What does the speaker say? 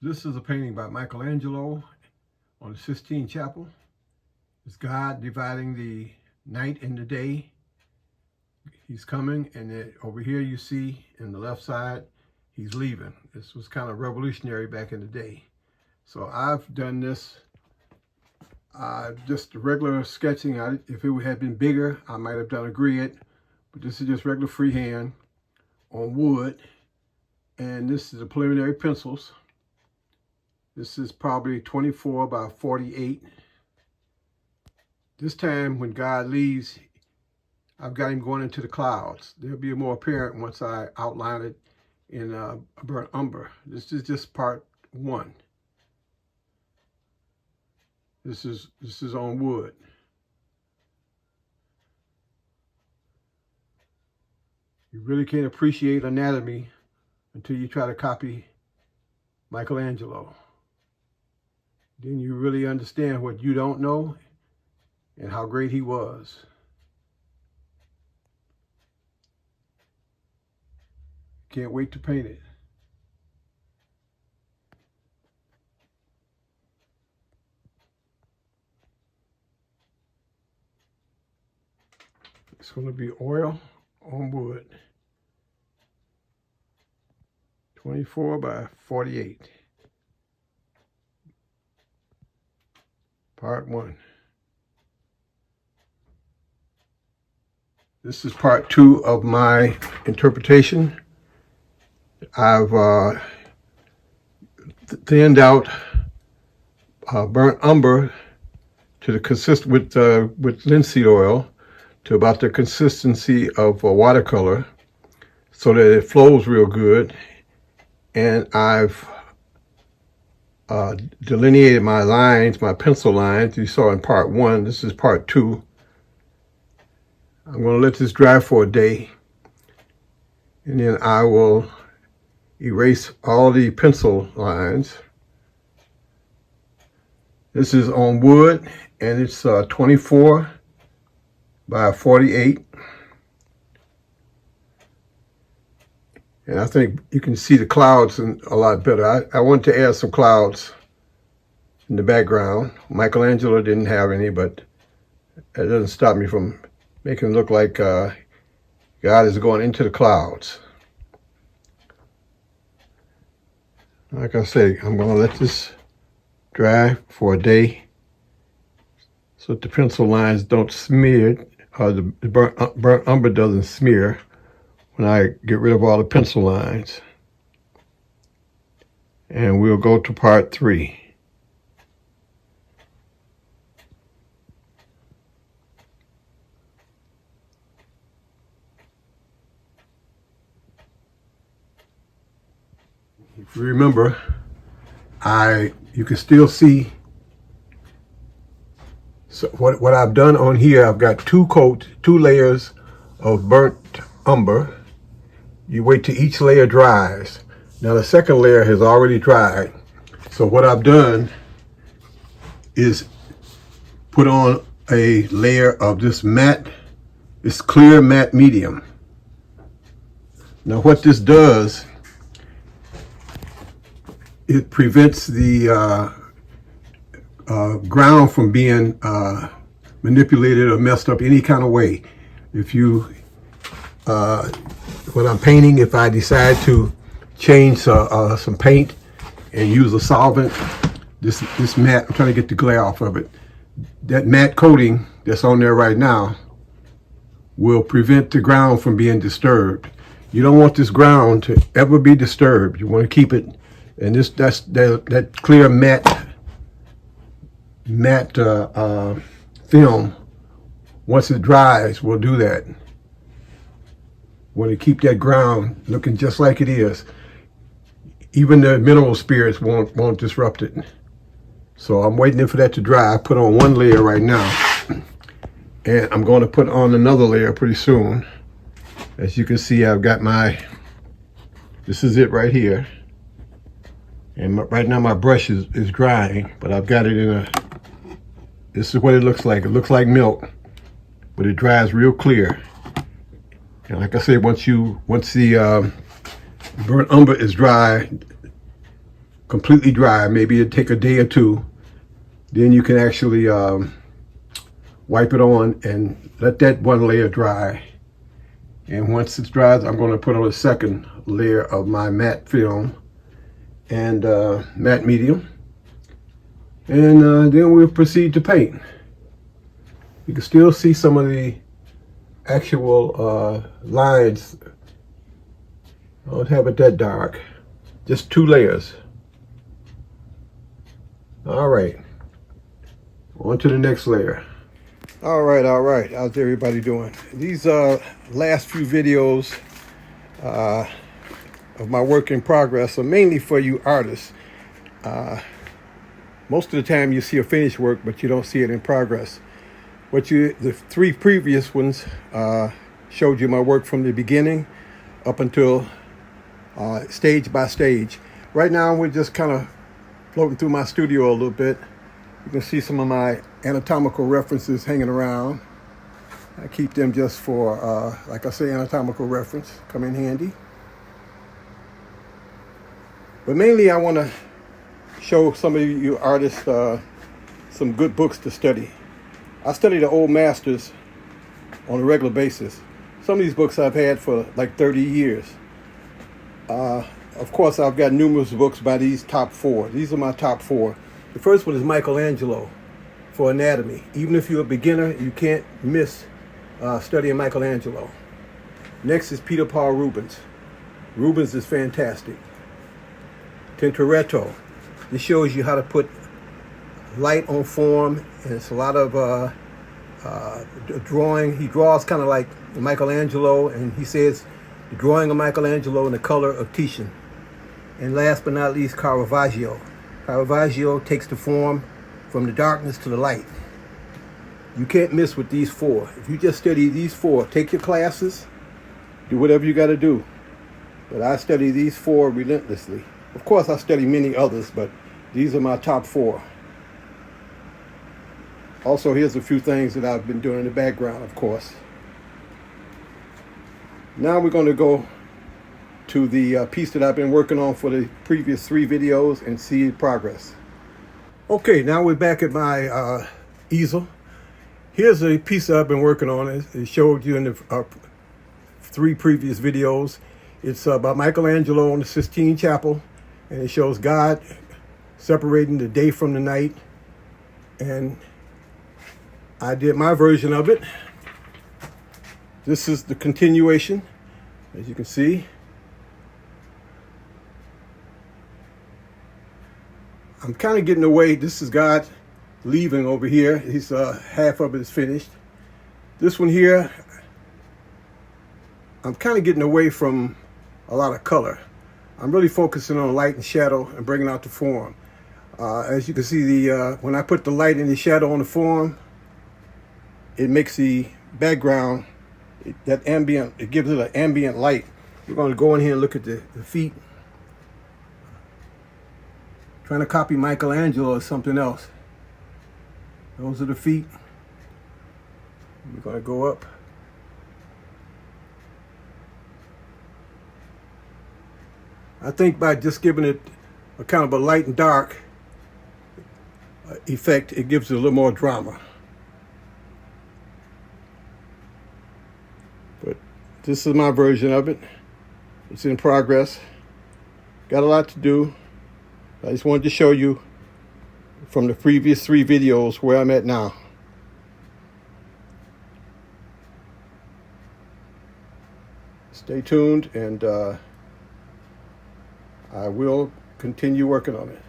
This is a painting by Michelangelo on the Sistine Chapel. It's God dividing the night and the day. He's coming, and then over here you see in the left side, he's leaving. This was kind of revolutionary back in the day. So I've done this just regular sketching. If it had been bigger, I might have done a grid, but this is just regular freehand on wood. And this is the preliminary pencils. This is probably 24 by 48. This time when God leaves, I've got him going into the clouds. They'll be more apparent once I outline it in a burnt umber. This is just part one. This is on wood. You really can't appreciate anatomy until you try to copy Michelangelo. Then you really understand what you don't know and how great he was. Can't wait to paint it. It's going to be oil on wood. 24 by 48. Part one. This is part two of my interpretation. I've thinned out burnt umber to the with linseed oil to about the consistency of watercolor, so that it flows real good. And I've delineated my lines, my pencil lines. You saw in part one. This is part two. I'm going to let this dry for a day, and then I will erase all the pencil lines. This is on wood, and it's 24 by 48. And I think you can see the clouds a lot better. I want to add some clouds in the background. Michelangelo didn't have any, but that doesn't stop me from making it look like God is going into the clouds. Like I say, I'm going to let this dry for a day so that the pencil lines don't smear, or the burnt umber doesn't smear when I get rid of all the pencil lines. And we'll go to part three. If you remember, you can still see what I've done on here. I've got two layers of burnt umber. You wait till each layer dries. Now the second layer has already dried. So what I've done is put on a layer of this clear matte medium. Now what this does, it prevents the ground from being manipulated or messed up any kind of way. If you when I'm painting, if I decide to change some paint and use a solvent, this matte, I'm trying to get the glare off of it. That matte coating that's on there right now will prevent the ground from being disturbed. You don't want this ground to ever be disturbed. You want to keep it, and that clear matte film, once it dries, will do that. Want to keep that ground looking just like it is. Even the mineral spirits won't disrupt it. So I'm waiting for that to dry. I put on one layer right now, and I'm going to put on another layer pretty soon. As you can see, I've got this is it right here. And right now my brush is drying, but I've got it this is what it looks like. It looks like milk, but it dries real clear. And like I said, once the burnt umber is dry, completely dry. Maybe it'd take a day or two. Then you can actually wipe it on and let that one layer dry. And once it's dried, I'm going to put on a second layer of my matte film and matte medium. And then we'll proceed to paint. You can still see some of the actual lines. I don't have it that dark. Just 2 layers. All right. On to the next layer. All right. How's everybody doing? These last few videos of my work in progress are mainly for you artists. Most of the time you see a finished work, but you don't see it in progress. The 3 previous ones showed you my work from the beginning up until stage by stage. Right now we're just kind of floating through my studio a little bit. You can see some of my anatomical references hanging around. I keep them just for, like I say, anatomical reference, come in handy. But mainly I want to show some of you artists some good books to study. I study the old masters on a regular basis. Some of these books I've had for like 30 years. Of course, I've got numerous books by these top 4. These are my top 4. The first one is Michelangelo for anatomy. Even if you're a beginner, you can't miss studying Michelangelo. Next is Peter Paul Rubens. Rubens is fantastic. Tintoretto. This shows you how to put light on form, and it's a lot of drawing. He draws kind of like Michelangelo, and he says the drawing of Michelangelo and the color of Titian. And last but not least, Caravaggio. Caravaggio takes the form from the darkness to the light. You can't miss with these 4. If you just study these 4, take your classes, do whatever you got to do. But I study these 4 relentlessly. Of course, I study many others, but these are my top 4. Also, here's a few things that I've been doing in the background, of course. Now we're going to go to the piece that I've been working on for the previous 3 videos and see progress. Okay, now we're back at my easel. Here's a piece that I've been working on. It showed you in the 3 previous videos. It's by Michelangelo on the Sistine Chapel, and it shows God separating the day from the night. And I did my version of it. This is the continuation, as you can see. I'm kind of getting away. This is God leaving over here. He's half of it is finished. This one here, I'm kind of getting away from a lot of color. I'm really focusing on light and shadow and bringing out the form. As you can see, when I put the light and the shadow on the form, it makes the background, it gives it an ambient light. We're going to go in here and look at the feet. Trying to copy Michelangelo or something else. Those are the feet. We're going to go up. I think by just giving it a kind of a light and dark effect, it gives it a little more drama. But this is my version of it. It's in progress. Got a lot to do. I just wanted to show you from the previous 3 videos where I'm at now. Stay tuned, and I will continue working on it.